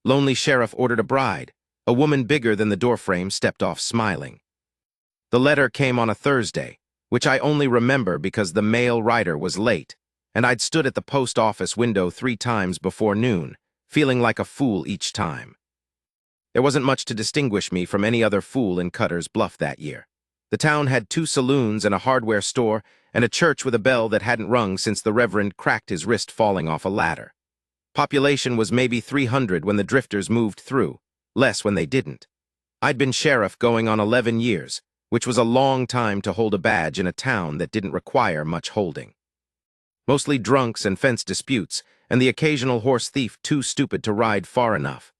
Lonely sheriff ordered a bride. A woman bigger than the doorframe stepped off smiling. The letter came on a Thursday, which I only remember because the mail rider was late, and I'd stood at the post office window 3 times before noon, feeling like a fool each time. There wasn't much to distinguish me from any other fool in Cutter's Bluff that year. The town had 2 saloons and a hardware store, and a church with a bell that hadn't rung since the Reverend cracked his wrist falling off a ladder. Population was maybe 300 when the drifters moved through, less when they didn't. I'd been sheriff going on 11 years, which was a long time to hold a badge in a town that didn't require much holding. Mostly drunks and fence disputes, and the occasional horse thief too stupid to ride far enough.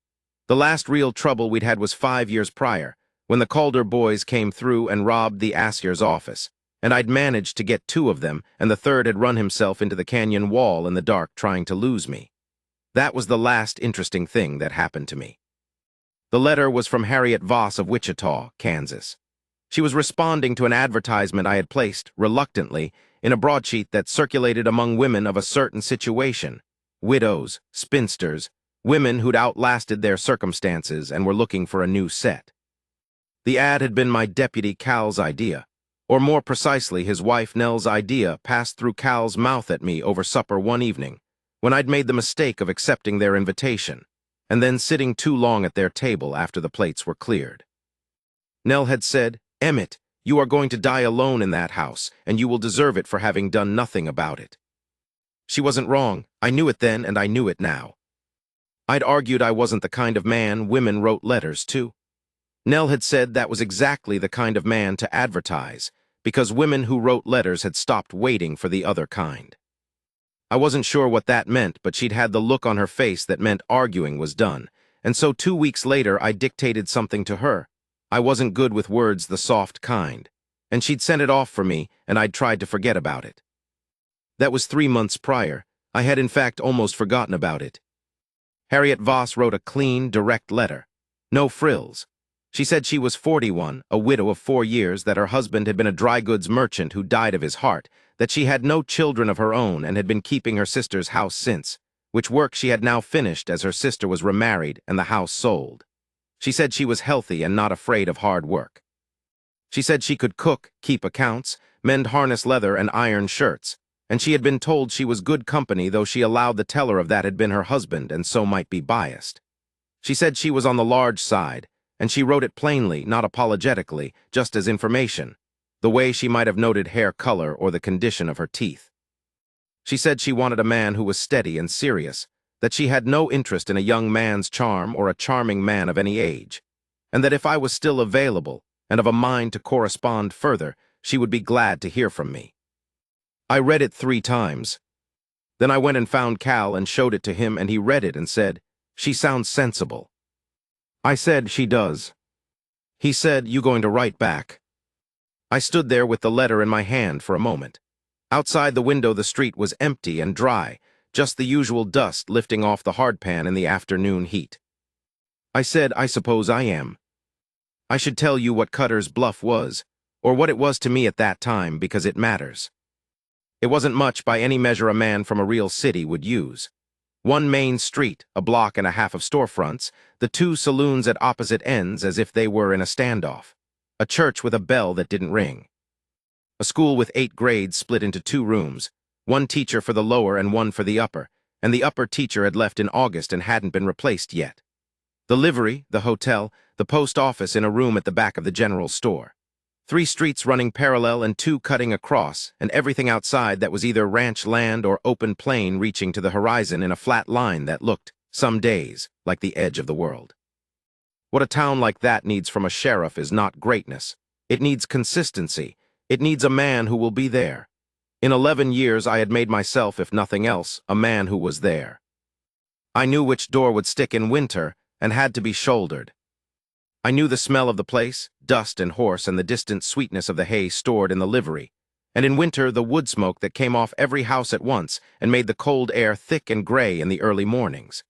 The last real trouble we'd had was 5 years prior, when the Calder boys came through and robbed the Assier's office, and I'd managed to get 2 of them, and the third had run himself into the canyon wall in the dark trying to lose me. That was the last interesting thing that happened to me. The letter was from Harriet Voss of Wichita, Kansas. She was responding to an advertisement I had placed, reluctantly, in a broadsheet that circulated among women of a certain situation: widows, spinsters, women who'd outlasted their circumstances and were looking for a new set. The ad had been my deputy Cal's idea, or more precisely his wife Nell's idea, passed through Cal's mouth at me over supper one evening, when I'd made the mistake of accepting their invitation, and then sitting too long at their table after the plates were cleared. Nell had said, "Emmett, you are going to die alone in that house, and you will deserve it for having done nothing about it." She wasn't wrong. I knew it then, and I knew it now. I'd argued I wasn't the kind of man women wrote letters to. Nell had said that was exactly the kind of man to advertise, because women who wrote letters had stopped waiting for the other kind. I wasn't sure what that meant, but she'd had the look on her face that meant arguing was done, and so 2 weeks later I dictated something to her. I wasn't good with words the soft kind, and she'd sent it off for me, and I'd tried to forget about it. That was 3 months prior. I had in fact almost forgotten about it. Harriet Voss wrote a clean, direct letter. No frills. She said she was 41, a widow of 4 years, that her husband had been a dry goods merchant who died of his heart, that she had no children of her own and had been keeping her sister's house since, which work she had now finished as her sister was remarried and the house sold. She said she was healthy and not afraid of hard work. She said she could cook, keep accounts, mend harness leather and iron shirts, and she had been told she was good company, though she allowed the teller of that had been her husband and so might be biased. She said she was on the large side, and she wrote it plainly, not apologetically, just as information, the way she might have noted hair color or the condition of her teeth. She said she wanted a man who was steady and serious, that she had no interest in a young man's charm or a charming man of any age, and that if I was still available and of a mind to correspond further, she would be glad to hear from me. I read it 3 times. Then I went and found Cal and showed it to him, and he read it and said, "She sounds sensible." I said, "She does." He said, "You going to write back?" I stood there with the letter in my hand for a moment. Outside the window the street was empty and dry, just the usual dust lifting off the hardpan in the afternoon heat. I said, "I suppose I am. I should tell you what Cutter's Bluff was, or what it was to me at that time, because it matters. It wasn't much by any measure a man from a real city would use. 1 main street, a block and a half of storefronts, the 2 saloons at opposite ends as if they were in a standoff, a church with a bell that didn't ring, a school with 8 grades split into 2 rooms, 1 teacher for the lower and 1 for the upper, and the upper teacher had left in August and hadn't been replaced yet. The livery, the hotel, the post office in a room at the back of the general store. 3 streets running parallel and 2 cutting across, and everything outside that was either ranch land or open plain reaching to the horizon in a flat line that looked, some days, like the edge of the world. What a town like that needs from a sheriff is not greatness. It needs consistency. It needs a man who will be there. In 11 years I had made myself, if nothing else, a man who was there. I knew which door would stick in winter and had to be shouldered. I knew the smell of the place, dust and horse, and the distant sweetness of the hay stored in the livery, and in winter the wood smoke that came off every house at once and made the cold air thick and gray in the early mornings.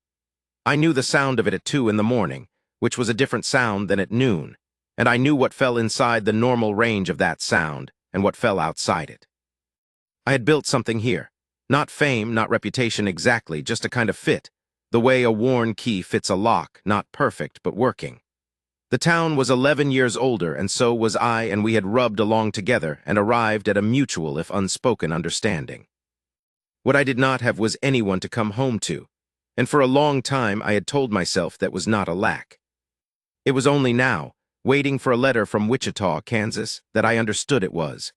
I knew the sound of it at 2 in the morning, which was a different sound than at noon, and I knew what fell inside the normal range of that sound and what fell outside it. I had built something here. Not fame, not reputation exactly, just a kind of fit, the way a worn key fits a lock, not perfect, but working. The town was 11 years older, and so was I, and we had rubbed along together and arrived at a mutual, if unspoken, understanding. What I did not have was anyone to come home to, and for a long time I had told myself that was not a lack. It was only now, waiting for a letter from Wichita, Kansas, that I understood it was.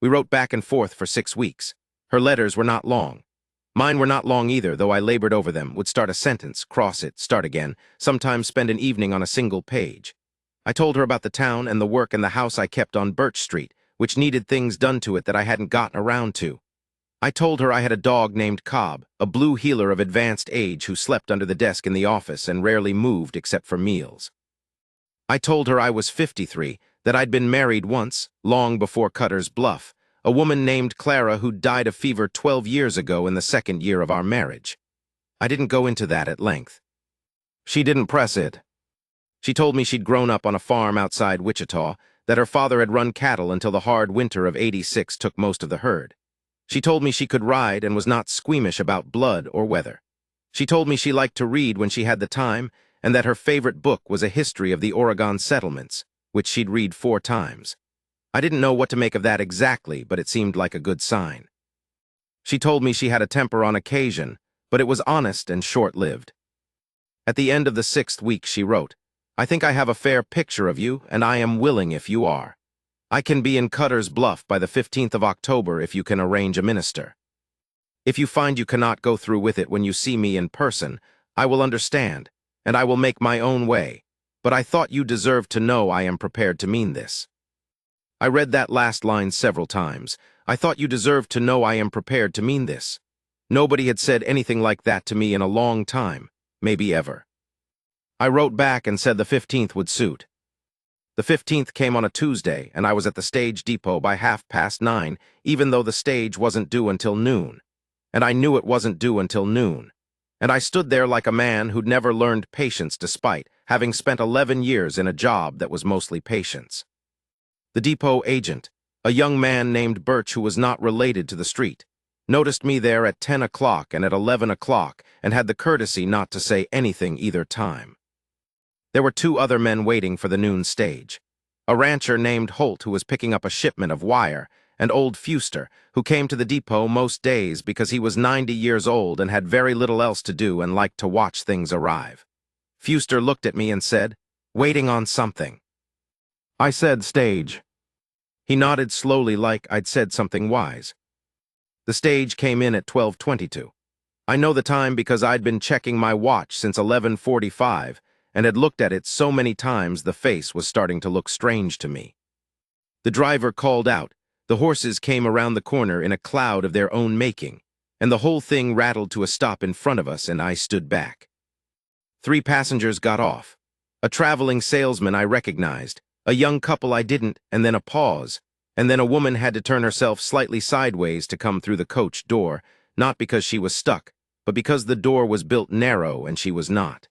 We wrote back and forth for 6 weeks. Her letters were not long. Mine were not long either, though I labored over them, would start a sentence, cross it, start again, sometimes spend an evening on a single page. I told her about the town and the work and the house I kept on Birch Street, which needed things done to it that I hadn't gotten around to. I told her I had a dog named Cobb, a blue heeler of advanced age who slept under the desk in the office and rarely moved except for meals. I told her I was 53, that I'd been married once, long before Cutter's Bluff, a woman named Clara who died of fever 12 years ago in the second year of our marriage. I didn't go into that at length. She didn't press it. She told me she'd grown up on a farm outside Wichita, that her father had run cattle until the hard winter of '86 took most of the herd. She told me she could ride and was not squeamish about blood or weather. She told me she liked to read when she had the time, and that her favorite book was a history of the Oregon settlements, which she'd read 4 times. I didn't know what to make of that exactly, but it seemed like a good sign. She told me she had a temper on occasion, but it was honest and short-lived. At the end of the 6th week she wrote, "I think I have a fair picture of you, and I am willing if you are. I can be in Cutter's Bluff by the 15th of October if you can arrange a minister. If you find you cannot go through with it when you see me in person, I will understand, and I will make my own way, but I thought you deserved to know I am prepared to mean this." I read that last line several times. I thought you deserved to know I am prepared to mean this. Nobody had said anything like that to me in a long time, maybe ever. I wrote back and said the 15th would suit. The 15th came on a Tuesday, and I was at the stage depot by 9:30, even though the stage wasn't due until noon. And I knew it wasn't due until noon. And I stood there like a man who'd never learned patience despite having spent 11 years in a job that was mostly patience. The depot agent, a young man named Birch who was not related to the street, noticed me there at 10 o'clock and at 11 o'clock and had the courtesy not to say anything either time. There were 2 other men waiting for the noon stage. A rancher named Holt who was picking up a shipment of wire, and old Fuster, who came to the depot most days because he was 90 years old and had very little else to do and liked to watch things arrive. Fuster looked at me and said, "Waiting on something." I said, "Stage." He nodded slowly like I'd said something wise. The stage came in at 12:22. I know the time because I'd been checking my watch since 11:45 and had looked at it so many times the face was starting to look strange to me. The driver called out, the horses came around the corner in a cloud of their own making, and the whole thing rattled to a stop in front of us and I stood back. 3 passengers got off. A traveling salesman I recognized, a young couple I didn't, and then a pause, and then a woman had to turn herself slightly sideways to come through the coach door, not because she was stuck, but because the door was built narrow and she was not.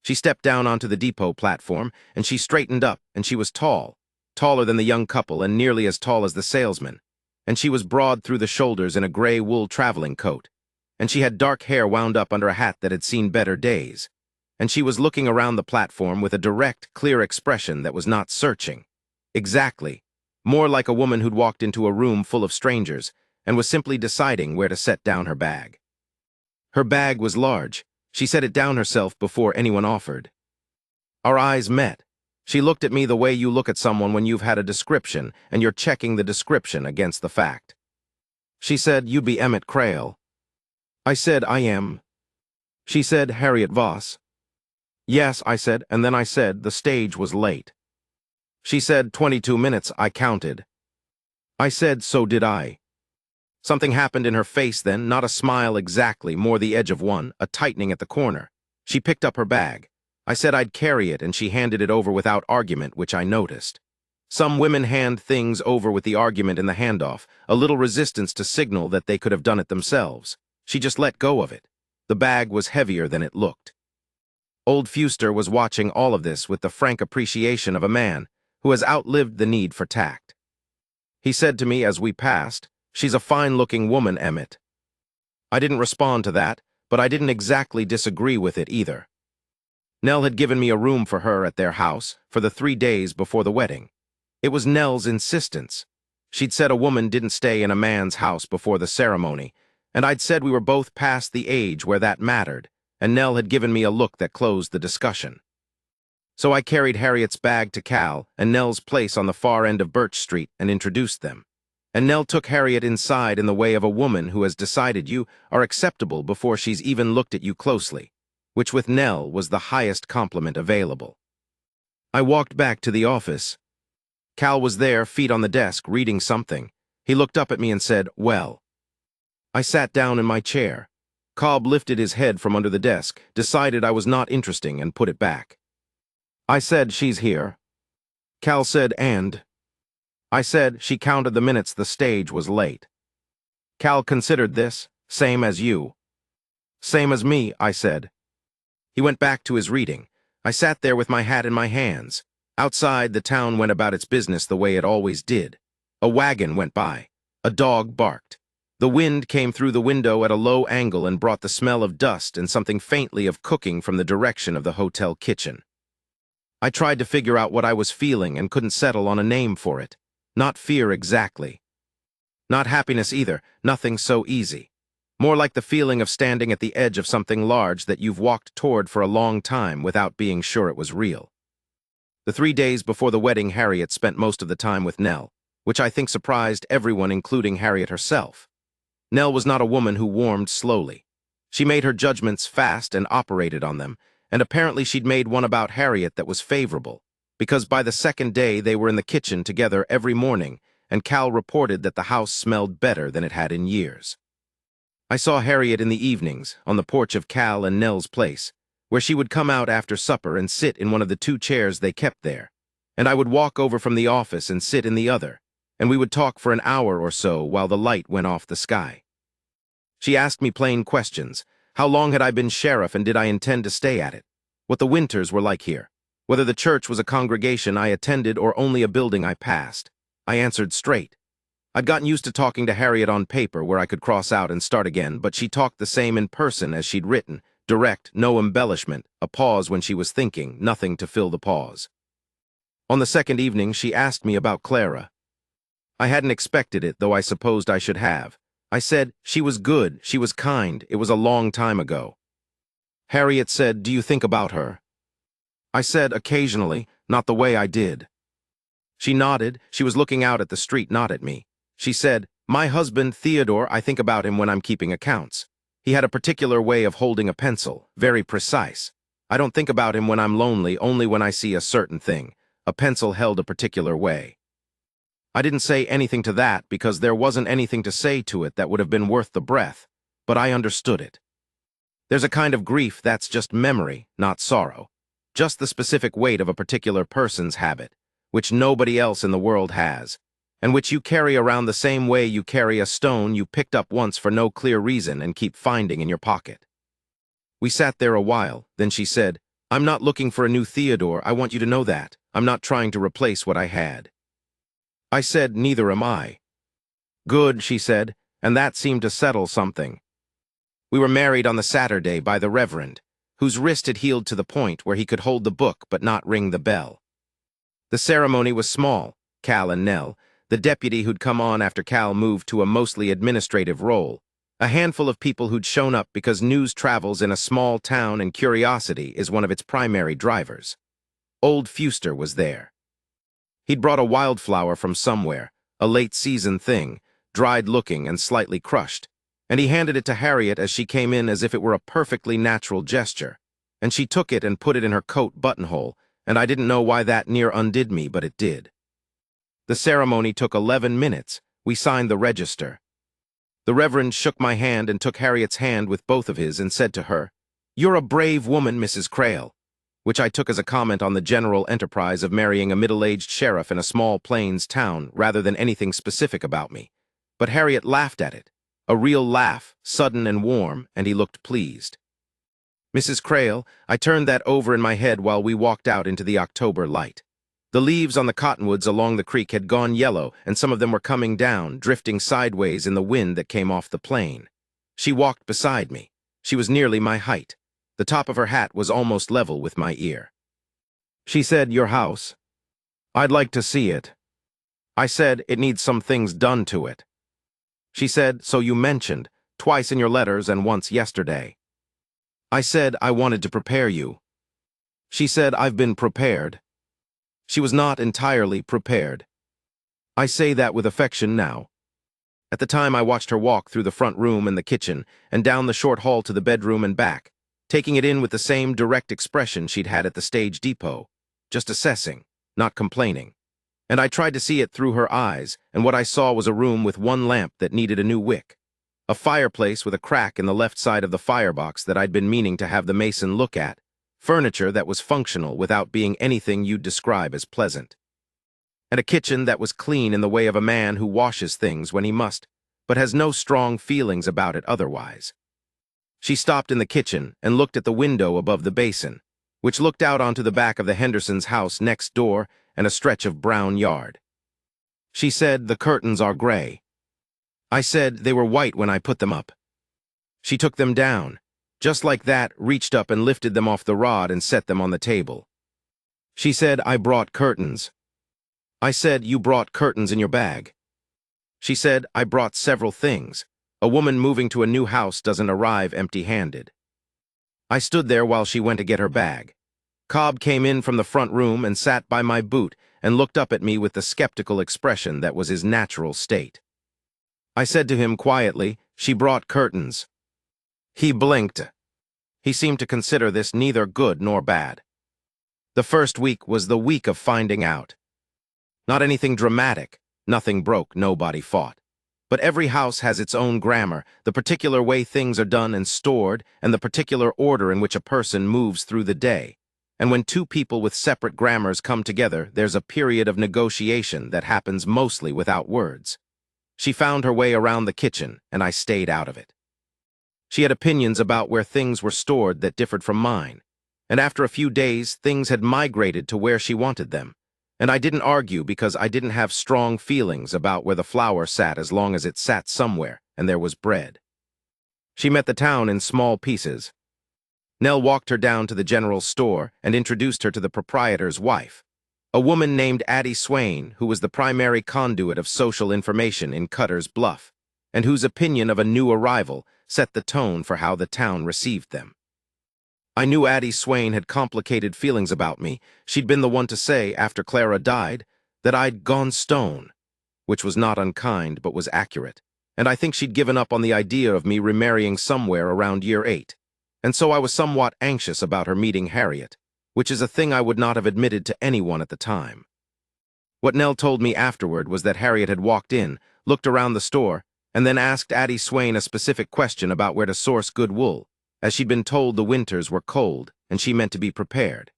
She stepped down onto the depot platform, and she straightened up, and she was tall, taller than the young couple and nearly as tall as the salesman, and she was broad through the shoulders in a gray wool traveling coat, and she had dark hair wound up under a hat that had seen better days, and she was looking around the platform with a direct, clear expression that was not searching. Exactly. More like a woman who'd walked into a room full of strangers and was simply deciding where to set down her bag. Her bag was large. She set it down herself before anyone offered. Our eyes met. She looked at me the way you look at someone when you've had a description and you're checking the description against the fact. She said, "You be Emmett Crail." I said, "I am." She said, "Harriet Voss." "Yes," I said, and then I said, "The stage was late." She said, 22 minutes, I counted. I said, "So did I." Something happened in her face then, not a smile exactly, more the edge of one, a tightening at the corner. She picked up her bag. I said I'd carry it, and she handed it over without argument, which I noticed. Some women hand things over with the argument in the handoff, a little resistance to signal that they could have done it themselves. She just let go of it. The bag was heavier than it looked. Old Fuster was watching all of this with the frank appreciation of a man who has outlived the need for tact. He said to me as we passed, "She's a fine-looking woman, Emmett." I didn't respond to that, but I didn't exactly disagree with it either. Nell had given me a room for her at their house for the 3 days before the wedding. It was Nell's insistence. She'd said a woman didn't stay in a man's house before the ceremony, and I'd said we were both past the age where that mattered, and Nell had given me a look that closed the discussion. So I carried Harriet's bag to Cal and Nell's place on the far end of Birch Street and introduced them. And Nell took Harriet inside in the way of a woman who has decided you are acceptable before she's even looked at you closely, which with Nell was the highest compliment available. I walked back to the office. Cal was there, feet on the desk, reading something. He looked up at me and said, "Well." I sat down in my chair. Cobb lifted his head from under the desk, decided I was not interesting, and put it back. I said, "She's here." Cal said, "And?" I said, "She counted the minutes the stage was late." Cal considered this. "Same as you." "Same as me," I said. He went back to his reading. I sat there with my hat in my hands. Outside, the town went about its business the way it always did. A wagon went by. A dog barked. The wind came through the window at a low angle and brought the smell of dust and something faintly of cooking from the direction of the hotel kitchen. I tried to figure out what I was feeling and couldn't settle on a name for it. Not fear exactly. Not happiness either, nothing so easy. More like the feeling of standing at the edge of something large that you've walked toward for a long time without being sure it was real. The 3 days before the wedding, Harriet spent most of the time with Nell, which I think surprised everyone, including Harriet herself. Nell was not a woman who warmed slowly. She made her judgments fast and operated on them, and apparently she'd made one about Harriet that was favorable, because by the second day they were in the kitchen together every morning, and Cal reported that the house smelled better than it had in years. I saw Harriet in the evenings, on the porch of Cal and Nell's place, where she would come out after supper and sit in one of the 2 chairs they kept there, and I would walk over from the office and sit in the other, and we would talk for an hour or so while the light went off the sky. She asked me plain questions. How long had I been sheriff and did I intend to stay at it? What the winters were like here. Whether the church was a congregation I attended or only a building I passed. I answered straight. I'd gotten used to talking to Harriet on paper where I could cross out and start again, but she talked the same in person as she'd written. Direct, no embellishment, a pause when she was thinking, nothing to fill the pause. On the second evening, she asked me about Clara. I hadn't expected it, though I supposed I should have. I said, she was good, she was kind, it was a long time ago. Harriet said, "Do you think about her?" I said, "Occasionally, not the way I did." She nodded. She was looking out at the street, not at me. She said, "My husband, Theodore, I think about him when I'm keeping accounts. He had a particular way of holding a pencil, very precise. I don't think about him when I'm lonely, only when I see a certain thing. A pencil held a particular way." I didn't say anything to that because there wasn't anything to say to it that would have been worth the breath, but I understood it. There's a kind of grief that's just memory, not sorrow. Just the specific weight of a particular person's habit, which nobody else in the world has, and which you carry around the same way you carry a stone you picked up once for no clear reason and keep finding in your pocket. We sat there a while, then she said, "I'm not looking for a new Theodore, I want you to know that. I'm not trying to replace what I had." I said, "Neither am I." "Good," she said, and that seemed to settle something. We were married on the Saturday by the Reverend, whose wrist had healed to the point where he could hold the book but not ring the bell. The ceremony was small. Cal and Nell, the deputy who'd come on after Cal moved to a mostly administrative role, a handful of people who'd shown up because news travels in a small town and curiosity is one of its primary drivers. Old Fuster was there. He'd brought a wildflower from somewhere, a late-season thing, dried-looking and slightly crushed, and he handed it to Harriet as she came in as if it were a perfectly natural gesture, and she took it and put it in her coat buttonhole, and I didn't know why that near undid me, but it did. The ceremony took 11 minutes. We signed the register. The Reverend shook my hand and took Harriet's hand with both of his and said to her, "You're a brave woman, Mrs. Crail," which I took as a comment on the general enterprise of marrying a middle-aged sheriff in a small plains town rather than anything specific about me. But Harriet laughed at it, a real laugh, sudden and warm, and he looked pleased. "Mrs. Crail," I turned that over in my head while we walked out into the October light. The leaves on the cottonwoods along the creek had gone yellow, and some of them were coming down, drifting sideways in the wind that came off the plain. She walked beside me. She was nearly my height. The top of her hat was almost level with my ear. She said, "Your house? I'd like to see it." I said, "It needs some things done to it." She said, "So you mentioned, twice in your letters and once yesterday." I said, "I wanted to prepare you." She said, "I've been prepared." She was not entirely prepared. I say that with affection now. At the time, I watched her walk through the front room and the kitchen and down the short hall to the bedroom and back, taking it in with the same direct expression she'd had at the stage depot, just assessing, not complaining. And I tried to see it through her eyes, and what I saw was a room with one lamp that needed a new wick, a fireplace with a crack in the left side of the firebox that I'd been meaning to have the mason look at, furniture that was functional without being anything you'd describe as pleasant, and a kitchen that was clean in the way of a man who washes things when he must, but has no strong feelings about it otherwise. She stopped in the kitchen and looked at the window above the basin, which looked out onto the back of the Hendersons' house next door and a stretch of brown yard. She said, "The curtains are gray." I said, "They were white when I put them up." She took them down, just like that, reached up and lifted them off the rod and set them on the table. She said, "I brought curtains." I said, "You brought curtains in your bag." She said, "I brought several things. A woman moving to a new house doesn't arrive empty-handed." I stood there while she went to get her bag. Cobb came in from the front room and sat by my boot and looked up at me with the skeptical expression that was his natural state. I said to him quietly, "She brought curtains." He blinked. He seemed to consider this neither good nor bad. The first week was the week of finding out. Not anything dramatic. Nothing broke, nobody fought. But every house has its own grammar, the particular way things are done and stored, and the particular order in which a person moves through the day. And when two people with separate grammars come together, there's a period of negotiation that happens mostly without words. She found her way around the kitchen, and I stayed out of it. She had opinions about where things were stored that differed from mine, and after a few days, things had migrated to where she wanted them. And I didn't argue because I didn't have strong feelings about where the flour sat as long as it sat somewhere and there was bread. She met the town in small pieces. Nell walked her down to the general store and introduced her to the proprietor's wife, a woman named Addie Swain, who was the primary conduit of social information in Cutter's Bluff, and whose opinion of a new arrival set the tone for how the town received them. I knew Addie Swain had complicated feelings about me. She'd been the one to say, after Clara died, that I'd gone stone, which was not unkind but was accurate, and I think she'd given up on the idea of me remarrying somewhere around year 8, and so I was somewhat anxious about her meeting Harriet, which is a thing I would not have admitted to anyone at the time. What Nell told me afterward was that Harriet had walked in, looked around the store, and then asked Addie Swain a specific question about where to source good wool, as she'd been told the winters were cold and she meant to be prepared.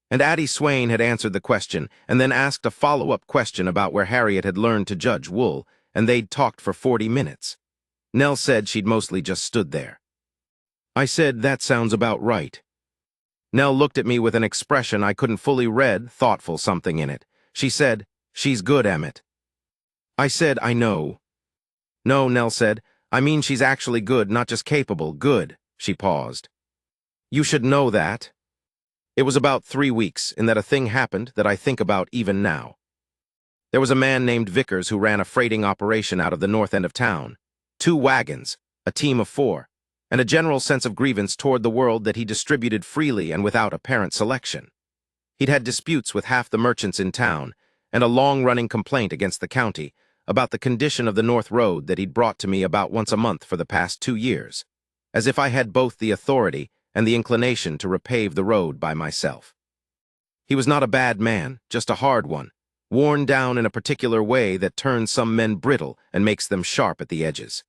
And Addie Swain had answered the question and then asked a follow-up question about where Harriet had learned to judge wool, and they'd talked for 40 minutes. Nell said she'd mostly just stood there. I said, "That sounds about right." Nell looked at me with an expression I couldn't fully read, thoughtful something in it. She said, "She's good, Emmett." I said, "I know." "No," Nell said, "I mean she's actually good, not just capable, good." She paused. "You should know that." It was about 3 weeks in that a thing happened that I think about even now. There was a man named Vickers who ran a freighting operation out of the north end of town. 2 wagons, a team of 4, and a general sense of grievance toward the world that he distributed freely and without apparent selection. He'd had disputes with half the merchants in town, and a long-running complaint against the county about the condition of the North Road that he'd brought to me about once a month for the past 2 years, as if I had both the authority and the inclination to repave the road by myself. He was not a bad man, just a hard one, worn down in a particular way that turns some men brittle and makes them sharp at the edges.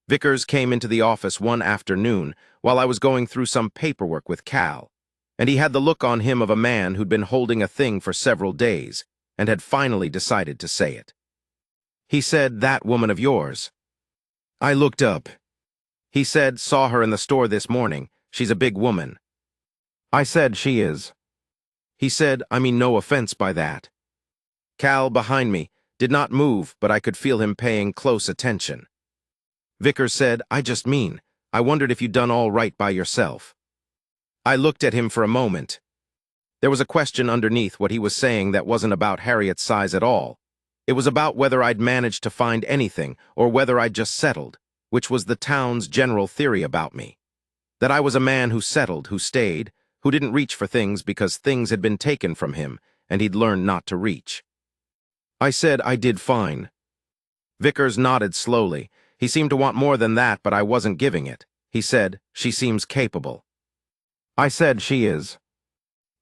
Vickers came into the office one afternoon while I was going through some paperwork with Cal, and he had the look on him of a man who'd been holding a thing for several days and had finally decided to say it. He said, "That woman of yours." I looked up. He said, "Saw her in the store this morning. She's a big woman." I said, "She is." He said, "I mean no offense by that." Cal, behind me, did not move, but I could feel him paying close attention. Vickers said, "I just mean, I wondered if you'd done all right by yourself." I looked at him for a moment. There was a question underneath what he was saying that wasn't about Harriet's size at all. It was about whether I'd managed to find anything or whether I'd just settled, which was the town's general theory about me. That I was a man who settled, who stayed, who didn't reach for things because things had been taken from him and he'd learned not to reach. I said I did fine. Vickers nodded slowly. He seemed to want more than that, but I wasn't giving it. He said, "She seems capable." I said, "She is."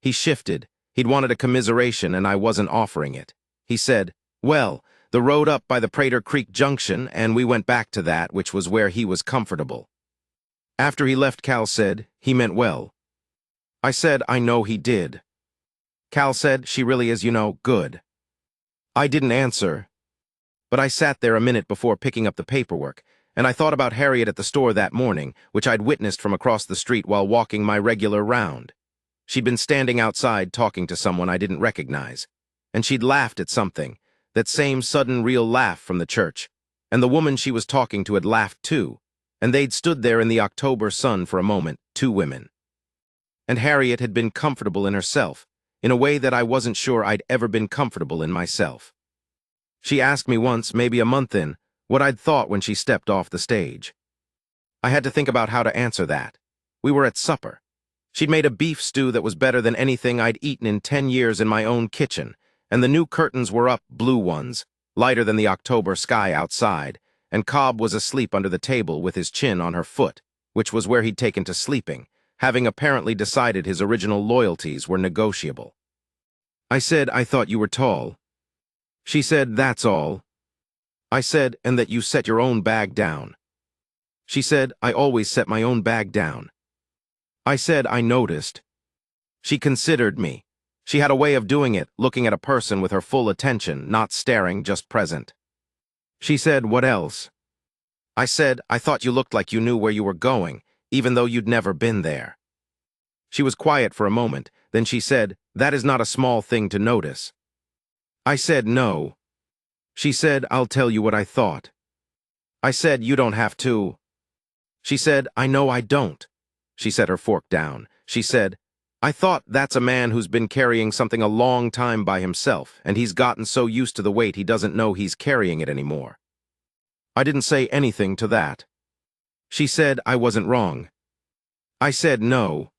He shifted. He'd wanted a commiseration and I wasn't offering it. He said, "Well, the road up by the Prater Creek Junction, and we went back to that, which was where he was comfortable." After he left, Cal said, "He meant well." I said, "I know he did." Cal said, "She really is, good." I didn't answer, but I sat there a minute before picking up the paperwork, and I thought about Harriet at the store that morning, which I'd witnessed from across the street while walking my regular round. She'd been standing outside talking to someone I didn't recognize, and she'd laughed at something, that same sudden real laugh from the church, and the woman she was talking to had laughed too, and they'd stood there in the October sun for a moment, two women. And Harriet had been comfortable in herself, in a way that I wasn't sure I'd ever been comfortable in myself. She asked me once, maybe a month in, what I'd thought when she stepped off the stage. I had to think about how to answer that. We were at supper. She'd made a beef stew that was better than anything I'd eaten in 10 years in my own kitchen, and the new curtains were up, blue ones, lighter than the October sky outside, and Cobb was asleep under the table with his chin on her foot, which was where he'd taken to sleeping, having apparently decided his original loyalties were negotiable. I said, "I thought you were tall." She said, "That's all." I said, "And that you set your own bag down." She said, "I always set my own bag down." I said, "I noticed." She considered me. She had a way of doing it, looking at a person with her full attention, not staring, just present. She said, "What else?" I said, "I thought you looked like you knew where you were going, even though you'd never been there." She was quiet for a moment, then she said, "That is not a small thing to notice." I said, "No." She said, "I'll tell you what I thought." I said, "You don't have to." She said, "I know I don't." She set her fork down. She said, "I thought that's a man who's been carrying something a long time by himself, and he's gotten so used to the weight he doesn't know he's carrying it anymore." I didn't say anything to that. She said I wasn't wrong. I said no.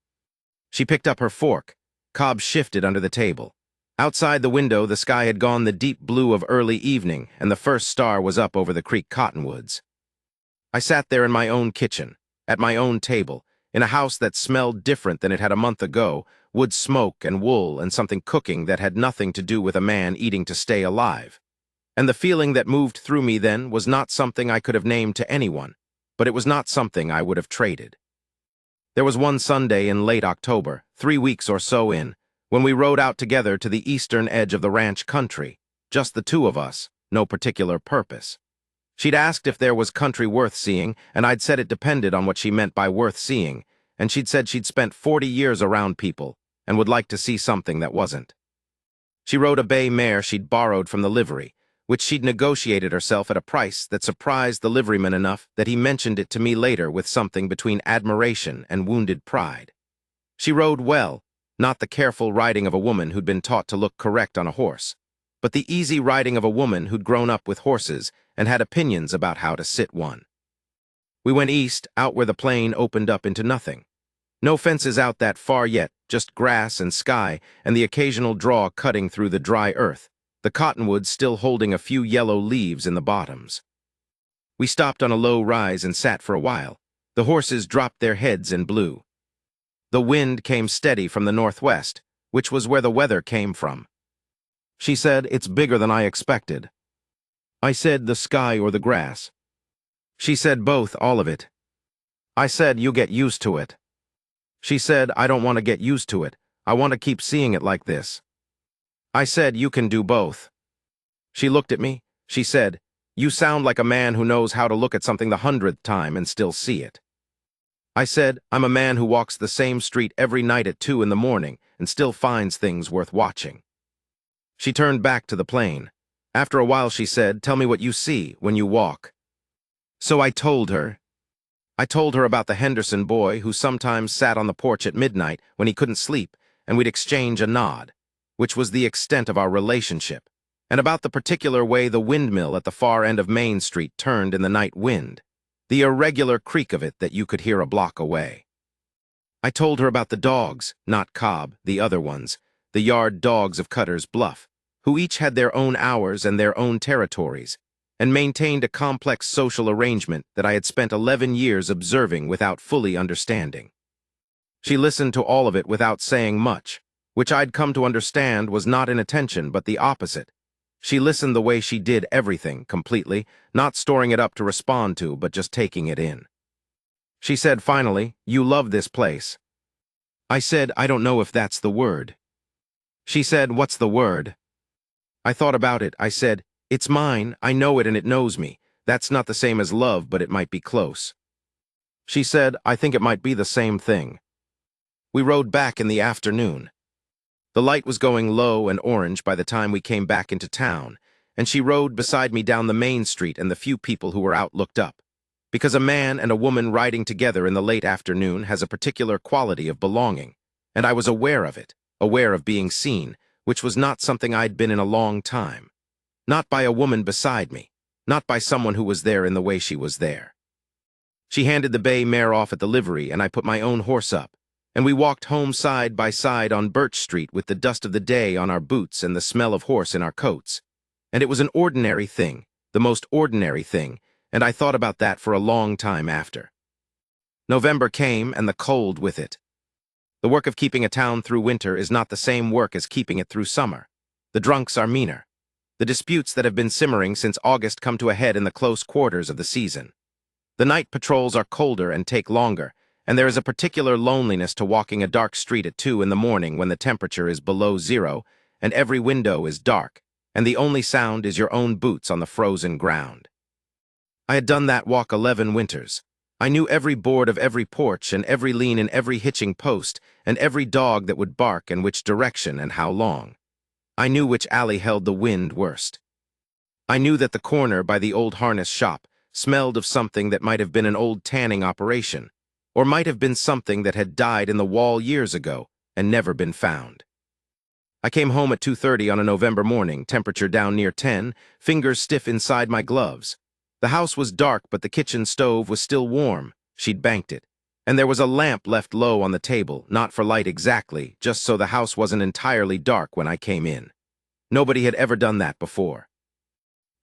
She picked up her fork. Cobb shifted under the table. Outside the window, the sky had gone the deep blue of early evening, and the first star was up over the creek cottonwoods. I sat there in my own kitchen, at my own table, in a house that smelled different than it had a month ago, wood smoke and wool and something cooking that had nothing to do with a man eating to stay alive. And the feeling that moved through me then was not something I could have named to anyone, but it was not something I would have traded. There was one Sunday in late October, 3 weeks or so in, when we rode out together to the eastern edge of the ranch country, just the two of us, no particular purpose. She'd asked if there was country worth seeing, and I'd said it depended on what she meant by worth seeing, and she'd said she'd spent 40 years around people and would like to see something that wasn't. She rode a bay mare she'd borrowed from the livery, which she'd negotiated herself at a price that surprised the liveryman enough that he mentioned it to me later with something between admiration and wounded pride. She rode well, not the careful riding of a woman who'd been taught to look correct on a horse, but the easy riding of a woman who'd grown up with horses and had opinions about how to sit one. We went east, out where the plain opened up into nothing. No fences out that far yet, just grass and sky and the occasional draw cutting through the dry earth, the cottonwoods still holding a few yellow leaves in the bottoms. We stopped on a low rise and sat for a while. The horses dropped their heads and blew. The wind came steady from the northwest, which was where the weather came from. She said, "It's bigger than I expected." I said, "The sky or the grass?" She said, "Both, all of it." I said, "You get used to it." She said, "I don't want to get used to it. I want to keep seeing it like this." I said, "You can do both." She looked at me. She said, "You sound like a man who knows how to look at something the 100th time and still see it." I said, "I'm a man who walks the same street every night at 2 in the morning and still finds things worth watching." She turned back to the plain. After a while she said, "Tell me what you see when you walk." So I told her. I told her about the Henderson boy who sometimes sat on the porch at midnight when he couldn't sleep, and we'd exchange a nod, which was the extent of our relationship, and about the particular way the windmill at the far end of Main Street turned in the night wind, the irregular creak of it that you could hear a block away. I told her about the dogs, not Cobb, the other ones, the yard dogs of Cutter's Bluff, who each had their own hours and their own territories, and maintained a complex social arrangement that I had spent 11 years observing without fully understanding. She listened to all of it without saying much, which I'd come to understand was not inattention but the opposite. She listened the way she did everything, completely, not storing it up to respond to, but just taking it in. She said finally, "You love this place." I said, "I don't know if that's the word." She said, "What's the word?" I thought about it. I said, "It's mine, I know it and it knows me. That's not the same as love, but it might be close." She said, "I think it might be the same thing." We rode back in the afternoon. The light was going low and orange by the time we came back into town, and she rode beside me down the main street, and the few people who were out looked up, because a man and a woman riding together in the late afternoon has a particular quality of belonging, and I was aware of it, aware of being seen, which was not something I'd been in a long time. Not by a woman beside me, not by someone who was there in the way she was there. She handed the bay mare off at the livery, and I put my own horse up, and we walked home side by side on Birch Street with the dust of the day on our boots and the smell of horse in our coats. And it was an ordinary thing, the most ordinary thing, and I thought about that for a long time after. November came, and the cold with it. The work of keeping a town through winter is not the same work as keeping it through summer. The drunks are meaner. The disputes that have been simmering since August come to a head in the close quarters of the season. The night patrols are colder and take longer, and there is a particular loneliness to walking a dark street at 2 in the morning when the temperature is below 0, and every window is dark, and the only sound is your own boots on the frozen ground. I had done that walk 11 winters. I knew every board of every porch and every lean in every hitching post and every dog that would bark and which direction and how long. I knew which alley held the wind worst. I knew that the corner by the old harness shop smelled of something that might have been an old tanning operation, or might have been something that had died in the wall years ago and never been found. I came home at 2:30 on a November morning, temperature down near 10, fingers stiff inside my gloves. The house was dark, but the kitchen stove was still warm. She'd banked it. And there was a lamp left low on the table, not for light exactly, just so the house wasn't entirely dark when I came in. Nobody had ever done that before.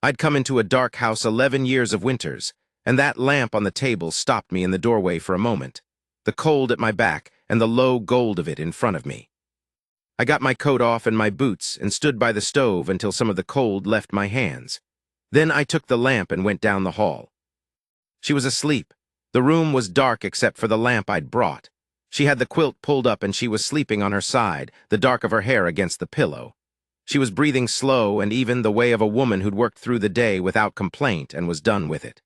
I'd come into a dark house 11 years of winters, and that lamp on the table stopped me in the doorway for a moment, the cold at my back and the low gold of it in front of me. I got my coat off and my boots and stood by the stove until some of the cold left my hands. Then I took the lamp and went down the hall. She was asleep. The room was dark except for the lamp I'd brought. She had the quilt pulled up and she was sleeping on her side, the dark of her hair against the pillow. She was breathing slow and even the way of a woman who'd worked through the day without complaint and was done with it.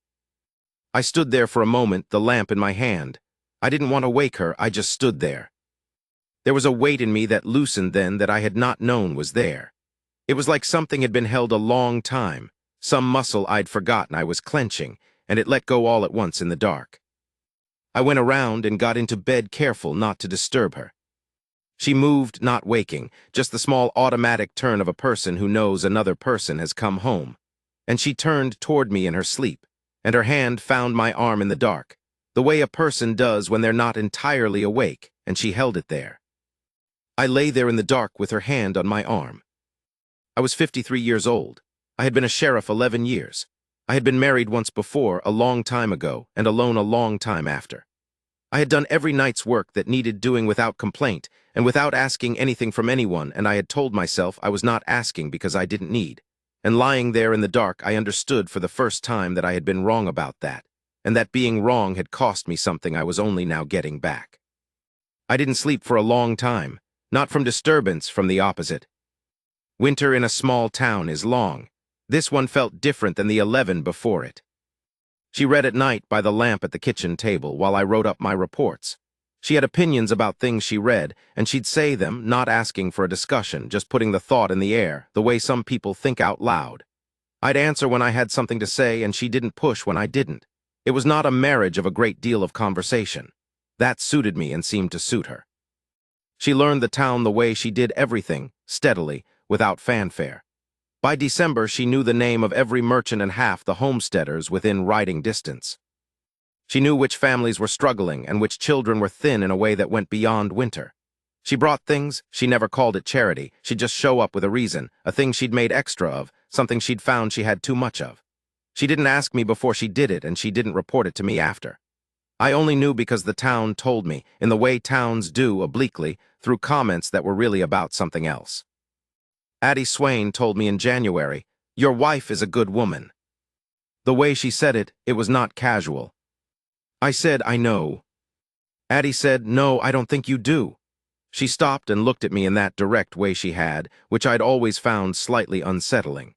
I stood there for a moment, the lamp in my hand. I didn't want to wake her, I just stood there. There was a weight in me that loosened then that I had not known was there. It was like something had been held a long time. Some muscle I'd forgotten I was clenching, and it let go all at once in the dark. I went around and got into bed careful not to disturb her. She moved, not waking, just the small automatic turn of a person who knows another person has come home. And she turned toward me in her sleep, and her hand found my arm in the dark, the way a person does when they're not entirely awake, and she held it there. I lay there in the dark with her hand on my arm. I was 53 years old. I had been a sheriff 11 years. I had been married once before, a long time ago, and alone a long time after. I had done every night's work that needed doing without complaint and without asking anything from anyone, and I had told myself I was not asking because I didn't need. And lying there in the dark, I understood for the first time that I had been wrong about that, and that being wrong had cost me something I was only now getting back. I didn't sleep for a long time, not from disturbance, from the opposite. Winter in a small town is long. This one felt different than the 11 before it. She read at night by the lamp at the kitchen table while I wrote up my reports. She had opinions about things she read, and she'd say them, not asking for a discussion, just putting the thought in the air, the way some people think out loud. I'd answer when I had something to say, and she didn't push when I didn't. It was not a marriage of a great deal of conversation. That suited me and seemed to suit her. She learned the town the way she did everything, steadily, without fanfare. By December, she knew the name of every merchant and half the homesteaders within riding distance. She knew which families were struggling and which children were thin in a way that went beyond winter. She brought things, she never called it charity, she'd just show up with a reason, a thing she'd made extra of, something she'd found she had too much of. She didn't ask me before she did it, and she didn't report it to me after. I only knew because the town told me, in the way towns do, obliquely, through comments that were really about something else. Addie Swain told me in January, "Your wife is a good woman." The way she said it, it was not casual. I said, "I know." Addie said, "No, I don't think you do." She stopped and looked at me in that direct way she had, which I'd always found slightly unsettling.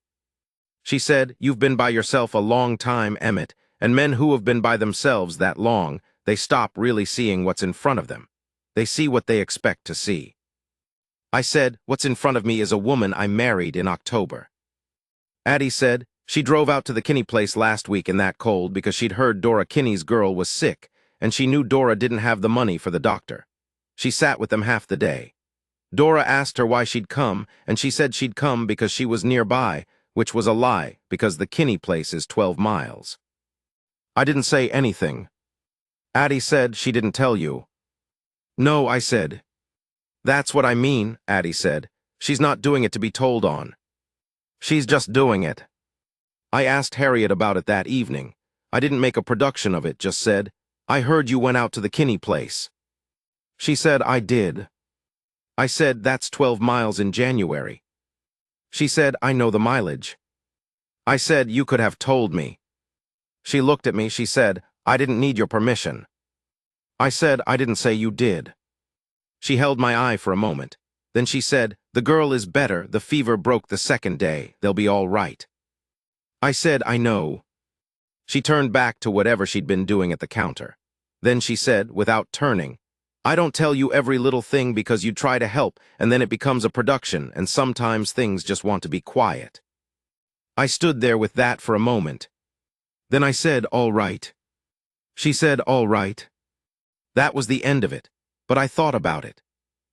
She said, "You've been by yourself a long time, Emmett, and men who have been by themselves that long, they stop really seeing what's in front of them. They see what they expect to see." I said, "What's in front of me is a woman I married in October." Addie said, "She drove out to the Kinney place last week in that cold because she'd heard Dora Kinney's girl was sick, and she knew Dora didn't have the money for the doctor. She sat with them half the day. Dora asked her why she'd come, and she said she'd come because she was nearby, which was a lie, because the Kinney place is 12 miles. I didn't say anything. Addie said she didn't tell you. No, I said. That's what I mean, Addie said. She's not doing it to be told on. She's just doing it. I asked Harriet about it that evening. I didn't make a production of it, just said, "I heard you went out to the Kinney place." She said, "I did." I said, "That's 12 miles in January." She said, "I know the mileage." I said, "You could have told me." She looked at me, she said, "I didn't need your permission." I said, "I didn't say you did." She held my eye for a moment. Then she said, "The girl is better, the fever broke the second day, they'll be all right." I said, "I know." She turned back to whatever she'd been doing at the counter. Then she said, without turning, "I don't tell you every little thing because you try to help, and then it becomes a production, and sometimes things just want to be quiet." I stood there with that for a moment. Then I said, "All right." She said, "All right." That was the end of it, but I thought about it.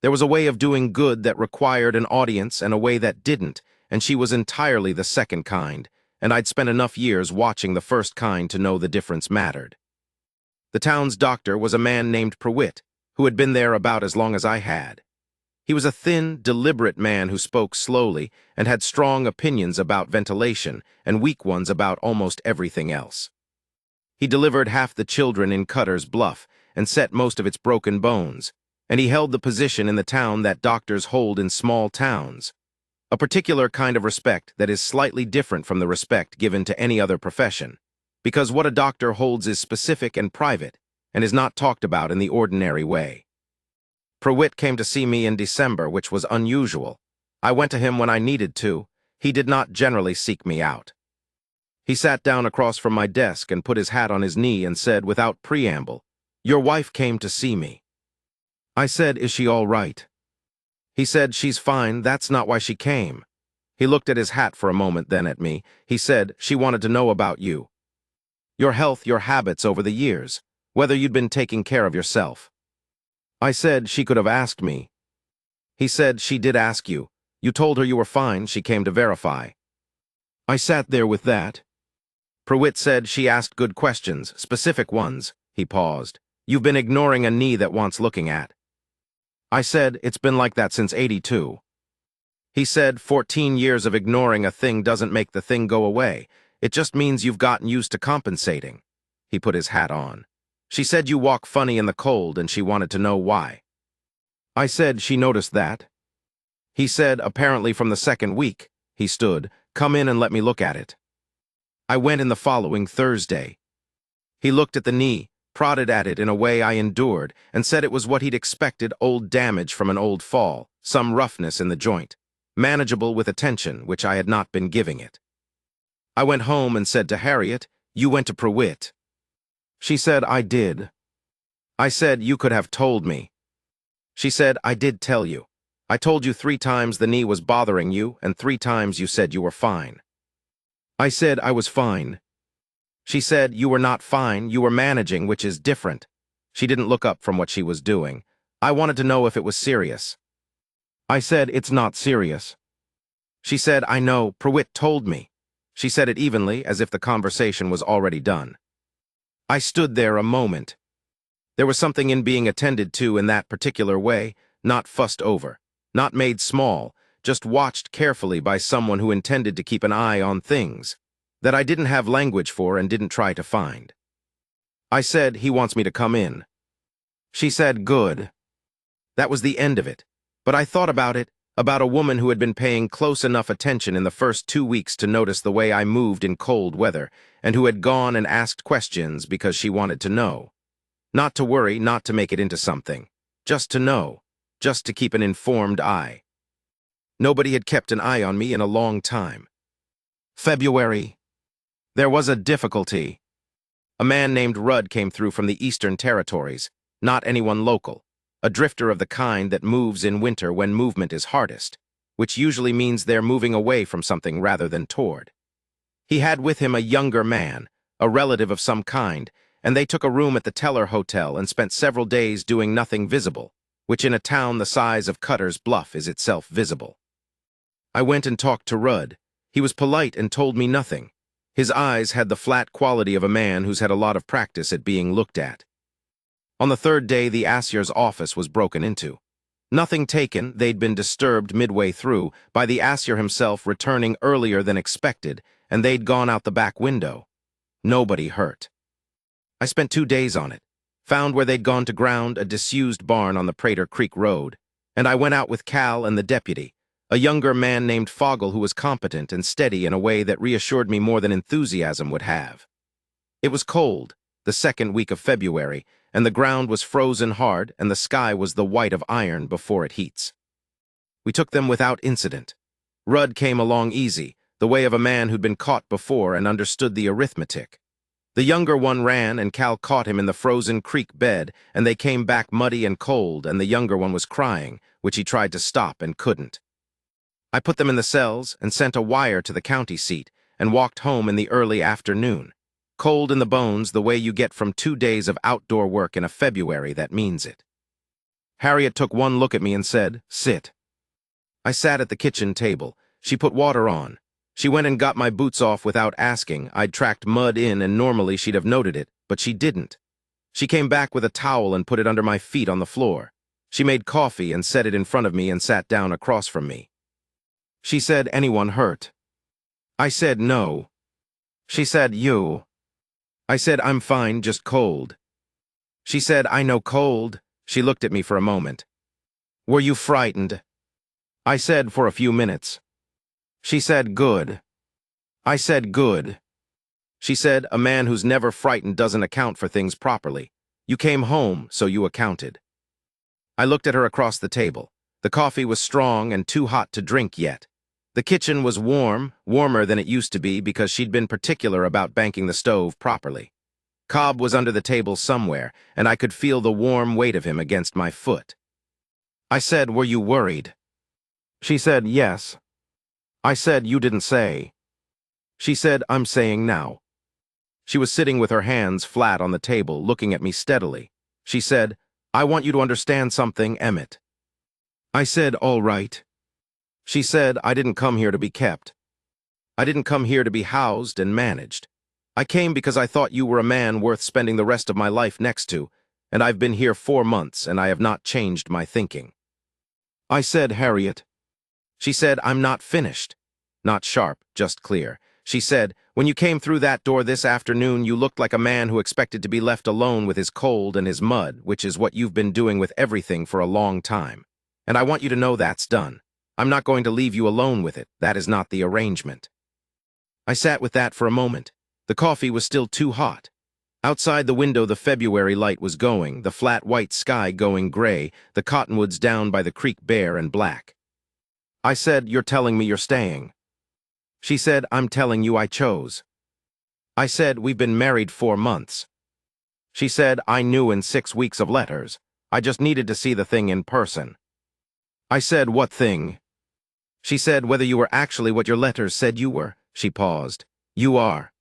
There was a way of doing good that required an audience and a way that didn't, and she was entirely the second kind, and I'd spent enough years watching the first kind to know the difference mattered. The town's doctor was a man named Prewitt, who had been there about as long as I had. He was a thin, deliberate man who spoke slowly and had strong opinions about ventilation and weak ones about almost everything else. He delivered half the children in Cutter's Bluff and set most of its broken bones, and he held the position in the town that doctors hold in small towns, a particular kind of respect that is slightly different from the respect given to any other profession, because what a doctor holds is specific and private and is not talked about in the ordinary way. Prewitt came to see me in December, which was unusual. I went to him when I needed to. He did not generally seek me out. He sat down across from my desk and put his hat on his knee and said, without preamble, "Your wife came to see me." I said, "Is she all right?" He said, "She's fine, that's not why she came." He looked at his hat for a moment, then at me. He said, "She wanted to know about you. Your health, your habits over the years, whether you'd been taking care of yourself." I said, "She could have asked me." He said, "She did ask you. You told her you were fine, she came to verify." I sat there with that. Prewitt said, "She asked good questions, specific ones." He paused. "You've been ignoring a knee that wants looking at." I said, "It's been like that since '82. He said, 14 years of ignoring a thing doesn't make the thing go away. It just means you've gotten used to compensating." He put his hat on. "She said you walk funny in the cold and she wanted to know why." I said, "She noticed that." He said, "Apparently from the second week." He stood, "Come in and let me look at it." I went in the following Thursday. He looked at the knee, prodded at it in a way I endured, and said it was what he'd expected, old damage from an old fall, some roughness in the joint, manageable with attention, which I had not been giving it. I went home and said to Harriet, "You went to Prewitt." She said, "I did." I said, "You could have told me." She said, "I did tell you. I told you 3 times the knee was bothering you, and 3 times you said you were fine." I said I was fine. She said, "You were not fine, you were managing, which is different." She didn't look up from what she was doing. I wanted to know if it was serious. I said, "It's not serious." She said, "I know, Prewitt told me." She said it evenly, as if the conversation was already done. I stood there a moment. There was something in being attended to in that particular way, not fussed over, not made small, just watched carefully by someone who intended to keep an eye on things, that I didn't have language for and didn't try to find. I said, "He wants me to come in." She said, "Good." That was the end of it. But I thought about it, about a woman who had been paying close enough attention in the first 2 weeks to notice the way I moved in cold weather, and who had gone and asked questions because she wanted to know. Not to worry, not to make it into something. Just to know. Just to keep an informed eye. Nobody had kept an eye on me in a long time. February. There was a difficulty. A man named Rudd came through from the Eastern Territories, not anyone local, a drifter of the kind that moves in winter when movement is hardest, which usually means they're moving away from something rather than toward. He had with him a younger man, a relative of some kind, and they took a room at the Teller Hotel and spent several days doing nothing visible, which in a town the size of Cutter's Bluff is itself visible. I went and talked to Rudd. He was polite and told me nothing. His eyes had the flat quality of a man who's had a lot of practice at being looked at. On the third day, the Assier's office was broken into. Nothing taken, they'd been disturbed midway through by the Assier himself returning earlier than expected, and they'd gone out the back window. Nobody hurt. I spent 2 days on it, found where they'd gone to ground a disused barn on the Prater Creek Road, and I went out with Cal and the deputy, a younger man named Fogel who was competent and steady in a way that reassured me more than enthusiasm would have. It was cold, the second week of February, and the ground was frozen hard and the sky was the white of iron before it heats. We took them without incident. Rudd came along easy, the way of a man who'd been caught before and understood the arithmetic. The younger one ran and Cal caught him in the frozen creek bed, and they came back muddy and cold, and the younger one was crying, which he tried to stop and couldn't. I put them in the cells and sent a wire to the county seat and walked home in the early afternoon. Cold in the bones, the way you get from 2 days of outdoor work in a February that means it. Harriet took one look at me and said, "Sit." I sat at the kitchen table. She put water on. She went and got my boots off without asking. I'd tracked mud in and normally she'd have noted it, but she didn't. She came back with a towel and put it under my feet on the floor. She made coffee and set it in front of me and sat down across from me. She said, "Anyone hurt?" I said, "No." She said, "You?" I said, "I'm fine, just cold." She said, "I know cold." She looked at me for a moment. "Were you frightened?" I said, "For a few minutes." She said, "Good." I said, "Good." She said, "A man who's never frightened doesn't account for things properly. You came home, so you accounted." I looked at her across the table. The coffee was strong and too hot to drink yet. The kitchen was warm, warmer than it used to be because she'd been particular about banking the stove properly. Cobb was under the table somewhere, and I could feel the warm weight of him against my foot. I said, "Were you worried?" She said, "Yes." I said, "You didn't say." She said, "I'm saying now." She was sitting with her hands flat on the table, looking at me steadily. She said, "I want you to understand something, Emmett." I said, "All right." She said, "I didn't come here to be kept. I didn't come here to be housed and managed. I came because I thought you were a man worth spending the rest of my life next to, and I've been here 4 months and I have not changed my thinking." I said, "Harriet." She said, "I'm not finished." Not sharp, just clear. She said, "When you came through that door this afternoon, you looked like a man who expected to be left alone with his cold and his mud, which is what you've been doing with everything for a long time. And I want you to know that's done. I'm not going to leave you alone with it. That is not the arrangement." I sat with that for a moment. The coffee was still too hot. Outside the window, the February light was going, the flat white sky going gray, the cottonwoods down by the creek bare and black. I said, "You're telling me you're staying." She said, "I'm telling you I chose." I said, "We've been married 4 months." She said, "I knew in 6 weeks of letters. I just needed to see the thing in person." I said, "What thing?" She said, "Whether you were actually what your letters said you were." She paused. "You are."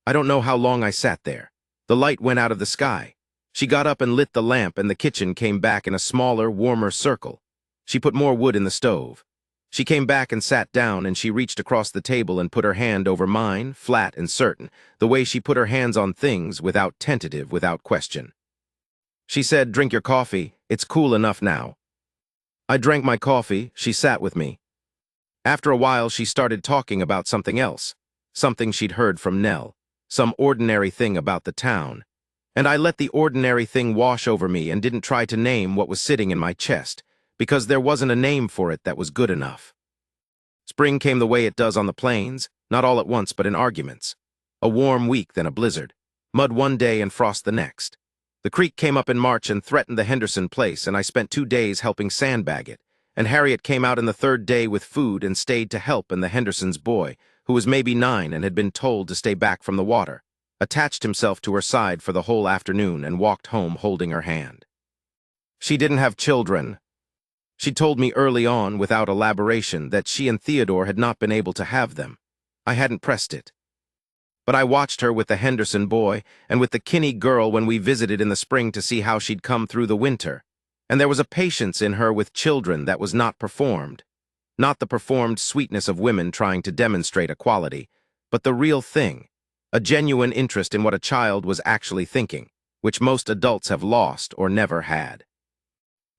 I don't know how long I sat there. The light went out of the sky. She got up and lit the lamp, and the kitchen came back in a smaller, warmer circle. She put more wood in the stove. She came back and sat down, and she reached across the table and put her hand over mine, flat and certain, the way she put her hands on things, without tentative, without question. She said, "Drink your coffee. It's cool enough now." I drank my coffee. She sat with me. After a while, she started talking about something else, something she'd heard from Nell, some ordinary thing about the town. And I let the ordinary thing wash over me and didn't try to name what was sitting in my chest, because there wasn't a name for it that was good enough. Spring came the way it does on the plains, not all at once but in arguments. A warm week, then a blizzard. Mud one day and frost the next. The creek came up in March and threatened the Henderson place, and I spent 2 days helping sandbag it. And Harriet came out in the 3rd day with food and stayed to help, and the Henderson's boy, who was maybe 9 and had been told to stay back from the water, attached himself to her side for the whole afternoon and walked home holding her hand. She didn't have children. She told me early on, without elaboration, that she and Theodore had not been able to have them. I hadn't pressed it. But I watched her with the Henderson boy and with the Kinney girl when we visited in the spring to see how she'd come through the winter. And there was a patience in her with children that was not performed. Not the performed sweetness of women trying to demonstrate equality, but the real thing, a genuine interest in what a child was actually thinking, which most adults have lost or never had.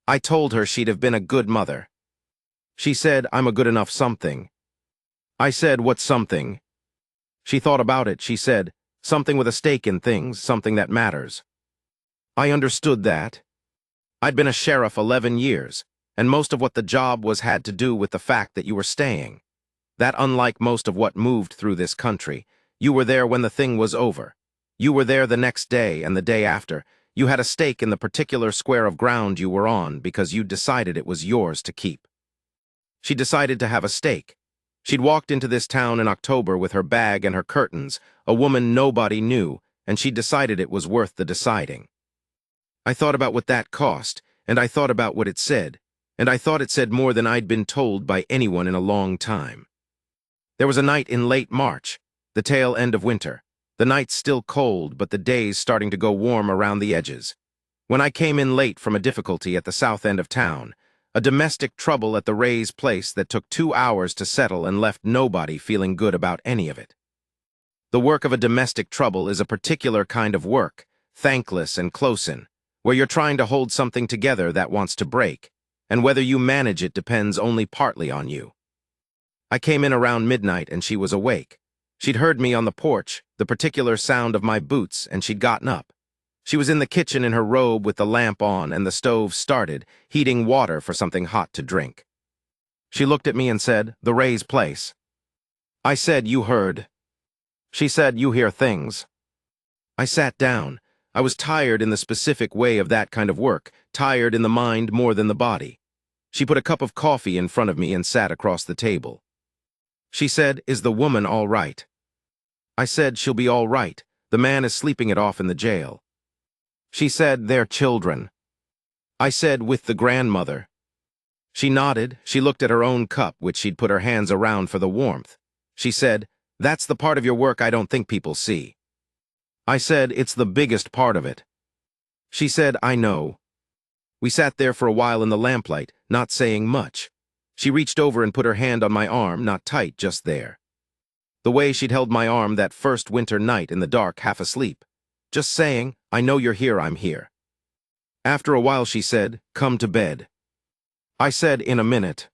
I told her she'd have been a good mother. She said, "I'm a good enough something." I said, "What's something?" She thought about it. She said, "Something with a stake in things, something that matters." I understood that. I'd been a sheriff 11 years, and most of what the job was had to do with the fact that you were staying. That, unlike most of what moved through this country, you were there when the thing was over. You were there the next day and the day after. You had a stake in the particular square of ground you were on because you'd decided it was yours to keep. She decided to have a stake. She'd walked into this town in October with her bag and her curtains, a woman nobody knew, and she decided it was worth the deciding. I thought about what that cost, and I thought about what it said, and I thought it said more than I'd been told by anyone in a long time. There was a night in late March, the tail end of winter. The nights still cold, but the days starting to go warm around the edges. When I came in late from a difficulty at the south end of town, a domestic trouble at the Ray's place that took 2 hours to settle and left nobody feeling good about any of it. The work of a domestic trouble is a particular kind of work, thankless and close-in, where you're trying to hold something together that wants to break, and whether you manage it depends only partly on you. I came in around midnight and she was awake. She'd heard me on the porch, the particular sound of my boots, and she'd gotten up. She was in the kitchen in her robe with the lamp on and the stove started, heating water for something hot to drink. She looked at me and said, "The Ray's place." I said, "You heard." She said, "You hear things." I sat down. I was tired in the specific way of that kind of work, tired in the mind more than the body. She put a cup of coffee in front of me and sat across the table. She said, "Is the woman all right?" I said, "She'll be all right. The man is sleeping it off in the jail." She said, "They're children." I said, "With the grandmother." She nodded. She looked at her own cup, which she'd put her hands around for the warmth. She said, "That's the part of your work I don't think people see." I said, "It's the biggest part of it." She said, "I know." We sat there for a while in the lamplight, not saying much. She reached over and put her hand on my arm, not tight, just there. The way she'd held my arm that first winter night in the dark, half asleep. Just saying, "I know you're here, I'm here." After a while she said, "Come to bed." I said, "In a minute."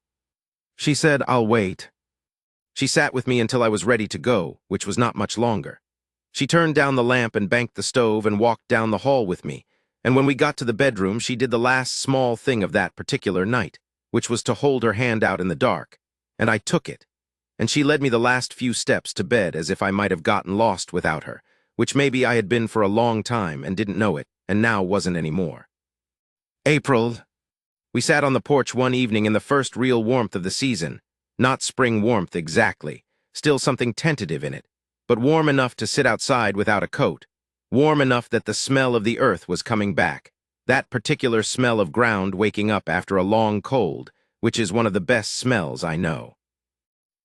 She said, "I'll wait." She sat with me until I was ready to go, which was not much longer. She turned down the lamp and banked the stove and walked down the hall with me, and when we got to the bedroom she did the last small thing of that particular night, which was to hold her hand out in the dark, and I took it. And she led me the last few steps to bed as if I might have gotten lost without her, which maybe I had been for a long time and didn't know it, and now wasn't anymore. April. We sat on the porch one evening in the first real warmth of the season. Not spring warmth exactly, still something tentative in it, but warm enough to sit outside without a coat, warm enough that the smell of the earth was coming back, that particular smell of ground waking up after a long cold, which is one of the best smells I know.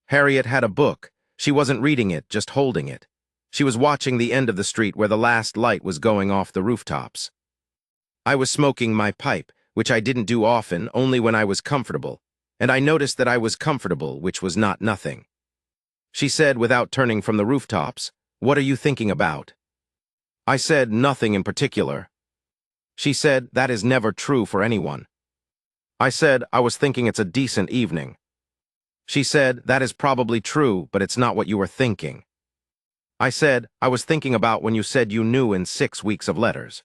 Harriet had a book. She wasn't reading it, just holding it. She was watching the end of the street where the last light was going off the rooftops. I was smoking my pipe, which I didn't do often, only when I was comfortable, and I noticed that I was comfortable, which was not nothing. She said, without turning from the rooftops, "What are you thinking about?" I said, "Nothing in particular." She said, "That is never true for anyone." I said, "I was thinking it's a decent evening." She said, "That is probably true, but it's not what you were thinking." I said, "I was thinking about when you said you knew in 6 weeks of letters."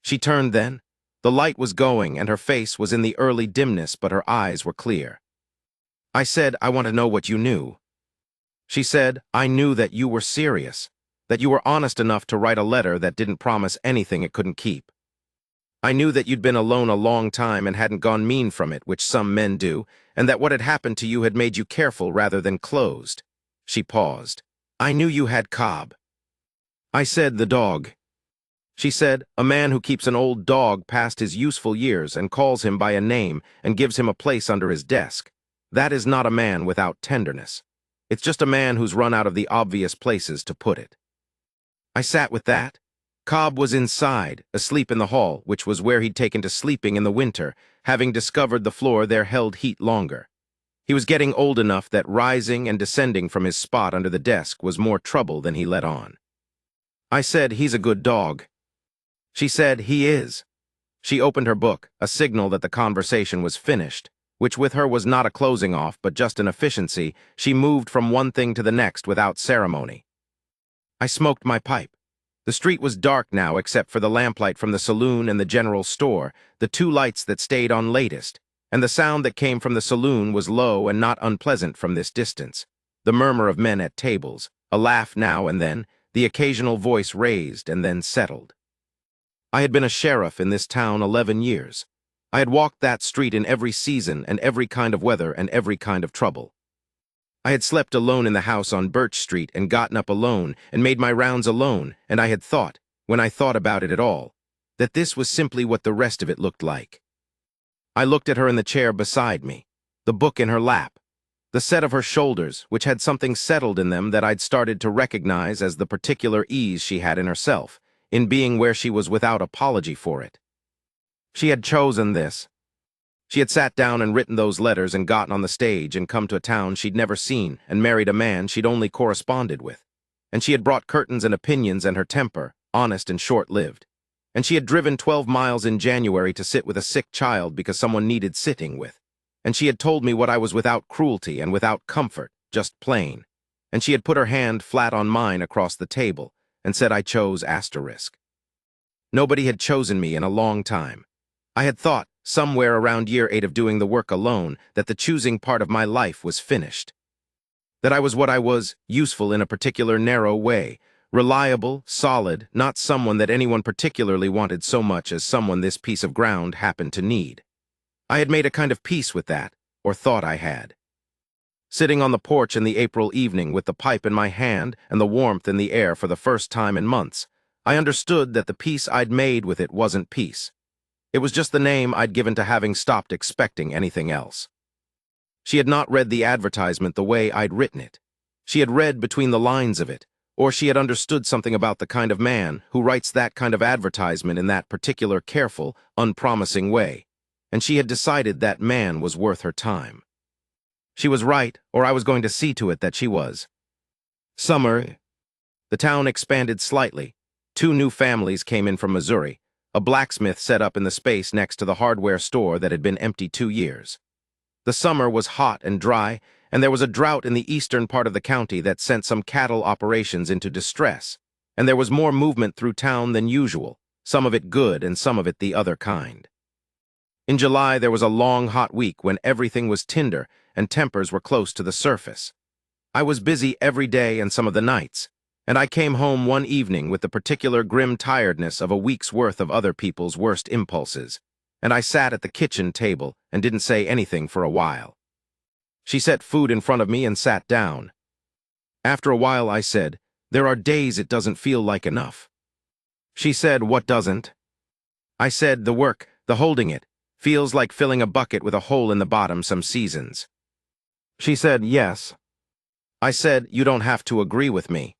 She turned then. The light was going, and her face was in the early dimness, but her eyes were clear. I said, "I want to know what you knew." She said, "I knew that you were serious, that you were honest enough to write a letter that didn't promise anything it couldn't keep. I knew that you'd been alone a long time and hadn't gone mean from it, which some men do, and that what had happened to you had made you careful rather than closed." She paused. "I knew you had Cobb." I said, "The dog." She said, "A man who keeps an old dog past his useful years and calls him by a name and gives him a place under his desk. That is not a man without tenderness. It's just a man who's run out of the obvious places to put it." I sat with that. Cobb was inside, asleep in the hall, which was where he'd taken to sleeping in the winter, having discovered the floor there held heat longer. He was getting old enough that rising and descending from his spot under the desk was more trouble than he let on. I said, "He's a good dog." She said, "He is." She opened her book, a signal that the conversation was finished, which with her was not a closing off but just an efficiency. She moved from one thing to the next without ceremony. I smoked my pipe. The street was dark now except for the lamplight from the saloon and the general store, the two lights that stayed on latest, and the sound that came from the saloon was low and not unpleasant from this distance. The murmur of men at tables, a laugh now and then, the occasional voice raised and then settled. I had been a sheriff in this town 11 years. I had walked that street in every season and every kind of weather and every kind of trouble. I had slept alone in the house on Birch Street and gotten up alone and made my rounds alone, and I had thought, when I thought about it at all, that this was simply what the rest of it looked like. I looked at her in the chair beside me, the book in her lap, the set of her shoulders, which had something settled in them that I'd started to recognize as the particular ease she had in herself, in being where she was without apology for it. She had chosen this. She had sat down and written those letters and gotten on the stage and come to a town she'd never seen and married a man she'd only corresponded with. And she had brought curtains and opinions and her temper, honest and short-lived. And she had driven 12 miles in January to sit with a sick child because someone needed sitting with. And she had told me what I was without cruelty and without comfort, just plain. And she had put her hand flat on mine across the table and said I chose asterisk. Nobody had chosen me in a long time. I had thought, somewhere around year 8 of doing the work alone, that the choosing part of my life was finished. That I was what I was, useful in a particular narrow way, reliable, solid, not someone that anyone particularly wanted so much as someone this piece of ground happened to need. I had made a kind of peace with that, or thought I had. Sitting on the porch in the April evening with the pipe in my hand and the warmth in the air for the first time in months, I understood that the peace I'd made with it wasn't peace. It was just the name I'd given to having stopped expecting anything else. She had not read the advertisement the way I'd written it. She had read between the lines of it, or she had understood something about the kind of man who writes that kind of advertisement in that particular careful, unpromising way, and she had decided that man was worth her time. She was right, or I was going to see to it that she was. Summer. The town expanded slightly. 2 new families came in from Missouri. A blacksmith set up in the space next to the hardware store that had been empty 2 years. The summer was hot and dry, and there was a drought in the eastern part of the county that sent some cattle operations into distress, and there was more movement through town than usual, some of it good and some of it the other kind. In July, there was a long, hot week when everything was tinder and tempers were close to the surface. I was busy every day and some of the nights, and I came home one evening with the particular grim tiredness of a week's worth of other people's worst impulses, and I sat at the kitchen table and didn't say anything for a while. She set food in front of me and sat down. After a while, I said, "There are days it doesn't feel like enough." She said, "What doesn't?" I said, "The work, the holding it, feels like filling a bucket with a hole in the bottom some seasons." She said, "Yes." I said, "You don't have to agree with me."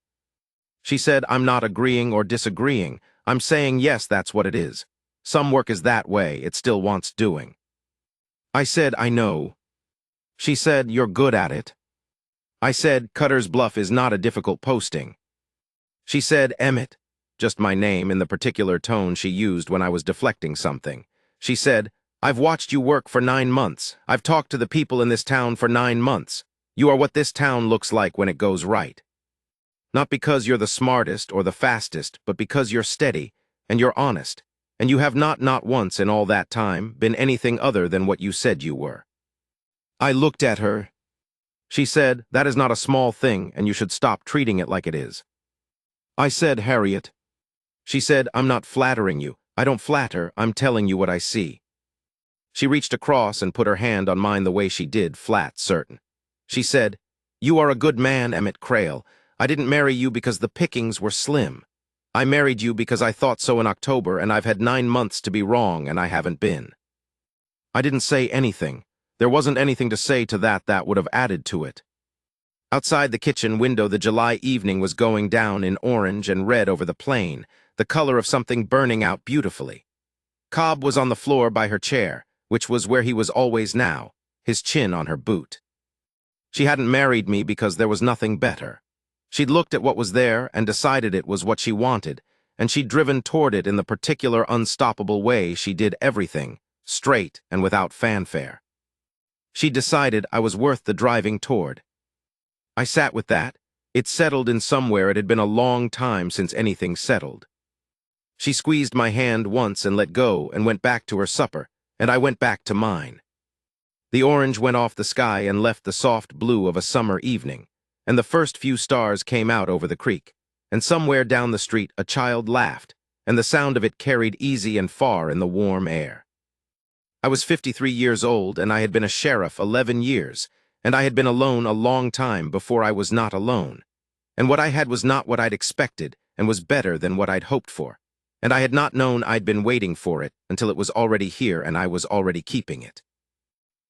She said, I'm not agreeing or disagreeing. I'm saying yes, that's what it is. Some work is that way, it still wants doing. I said, I know. She said, you're good at it. I said, Cutter's Bluff is not a difficult posting. She said, Emmett, just my name in the particular tone she used when I was deflecting something. She said, I've watched you work for 9 months. I've talked to the people in this town for 9 months. You are what this town looks like when it goes right. Not because you're the smartest or the fastest, but because you're steady and you're honest, and you have not once in all that time been anything other than what you said you were. I looked at her. She said, that is not a small thing, and you should stop treating it like it is. I said, Harriet. She said, I'm not flattering you. I don't flatter, I'm telling you what I see. She reached across and put her hand on mine the way she did, flat, certain. She said, you are a good man, Emmett Crail. I didn't marry you because the pickings were slim. I married you because I thought so in October, and I've had 9 months to be wrong, and I haven't been. I didn't say anything. There wasn't anything to say to that would have added to it. Outside the kitchen window, the July evening was going down in orange and red over the plain, the color of something burning out beautifully. Cobb was on the floor by her chair, which was where he was always now, his chin on her boot. She hadn't married me because there was nothing better. She'd looked at what was there and decided it was what she wanted, and she'd driven toward it in the particular unstoppable way she did everything, straight and without fanfare. She decided I was worth the driving toward. I sat with that. It settled in somewhere. It had been a long time since anything settled. She squeezed my hand once and let go and went back to her supper, and I went back to mine. The orange went off the sky and left the soft blue of a summer evening, and the first few stars came out over the creek, and somewhere down the street a child laughed, and the sound of it carried easy and far in the warm air. I was 53 years old, and I had been a sheriff 11 years, and I had been alone a long time before I was not alone. And what I had was not what I'd expected, and was better than what I'd hoped for. And I had not known I'd been waiting for it until it was already here and I was already keeping it.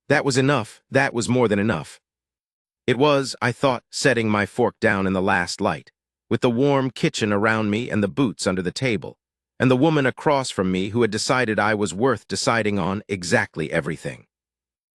That was enough. That was more than enough. It was, I thought, setting my fork down in the last light, with the warm kitchen around me and the boots under the table, and the woman across from me who had decided I was worth deciding on exactly everything.